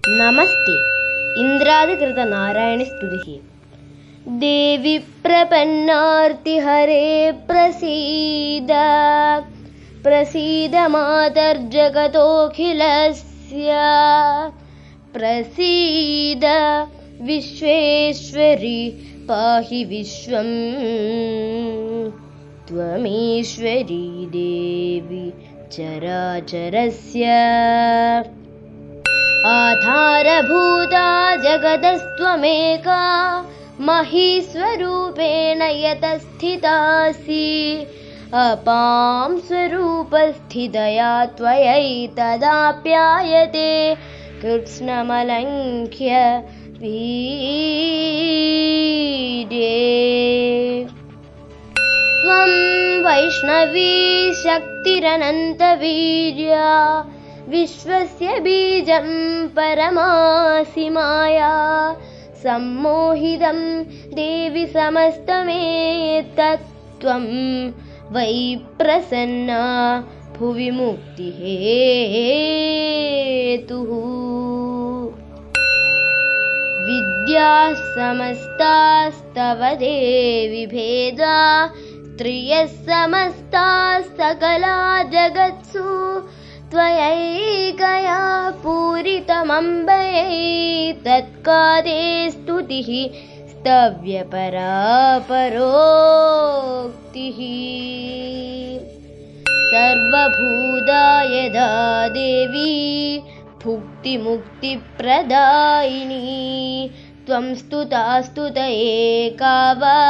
नमस्ते। इन्द्रादिकृतनारायणस्तुतिः। देवि प्रपन्नार्तिहरे प्रसीद प्रसीद मातर्जगतोऽखिलस्य प्रसीद विश्वेश्वरि पाहि विश्वं त्वमीश्वरी देवी चराचरस्य आधारभूता जगदस्त्वमेका महीस्वरूपेण यतस्थितासि अपां स्वरूपस्थितया त्वयैतदाप्यायते कृत्स्नमलङ्घ्य पीडे। त्वं वैष्णवी शक्तिरनन्तवीर्या विश्वस्य बीजं परमासि माया सम्मोहितं देवि समस्तमेतत्त्वं वै प्रसन्ना भुवि मुक्तिहेतुः। विद्याः समस्तास्तव देवि भेदा स्त्रियः समस्ताः सकला जगत्सु त्वयैकया पूरितमम्बैतत्कादे स्तुतिः स्तव्यपरा परोक्तिः। सर्वभूता यदा देवी भुक्तिमुक्तिप्रदायिनी त्वं स्तुता स्तुतये का वा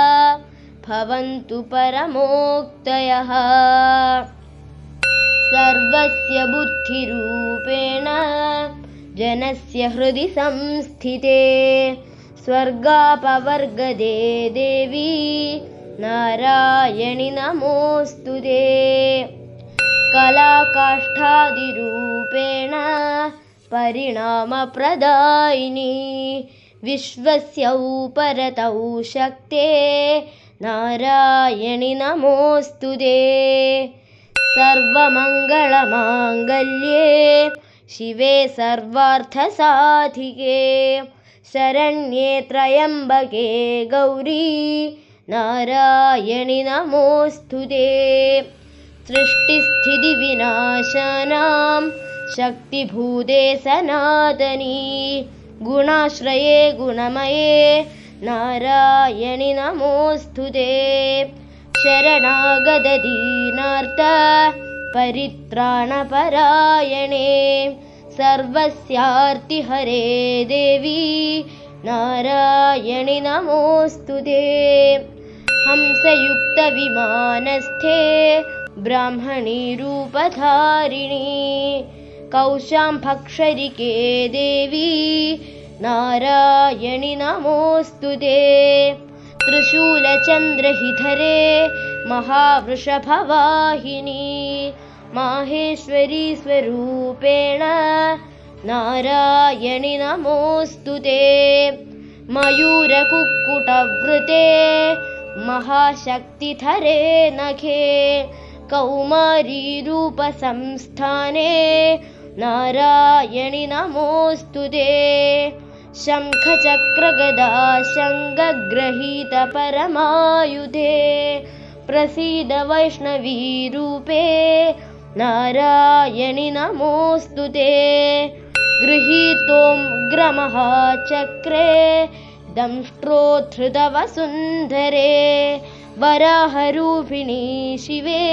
भवन्तु परमोक्तयः। सर्वस्य बुद्धिरूपेण जनस्य हृदि संस्थिते स्वर्गापवर्गदे देवी नारायणि नमोऽस्तुते। कलाकाष्ठादिरूपेण परिणामप्रदायिनी विश्वस्य परतौ शक्ते नारायणि नमोऽस्तुते। सर्वमङ्गलमाङ्गल्ये शिवे सर्वार्थसाधिके शरण्ये त्र्यम्बके गौरी नारायणि नमोऽस्तुते। सृष्टिस्थितिविनाशानां शक्तिभूते सनातनी गुणाश्रये गुणमये नारायणि नमोऽस्तुते। शरणागतदीनार्थ परित्राणपरायणे सर्वस्यार्तिहरे देवी नारायणि नमोऽस्तुते। हंसयुक्तविमानस्थे ब्राह्मणी रूपधारिणी कौशाम्भक्षरिके देवी नारायणि नमोऽस्तुते। त्रिशूलचन्द्रहिधरे महावृषभवाहिनी माहेश्वरी स्वरूपेण नारायणि नमोऽस्तुते। मयूरकुक्कुटवृते महाशक्तिधरे नखे कौमारीरूपसंस्थाने नारायणि नमोऽस्तुते। शङ्खचक्रगदा शङ्खगृहीतपरमायुधे प्रसीद वैष्णवीरूपे नारायणि नमोऽस्तुते। गृहीतोऽग्रमहाचक्रे दंष्ट्रोद्धृतवसुन्धरे वराहरूपिणी शिवे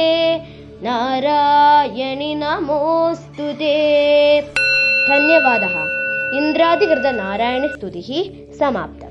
नारायणि नमोऽस्तुते। धन्यवादः। इन्द्रादिकृतनारायणस्तुतिः समाप्ता।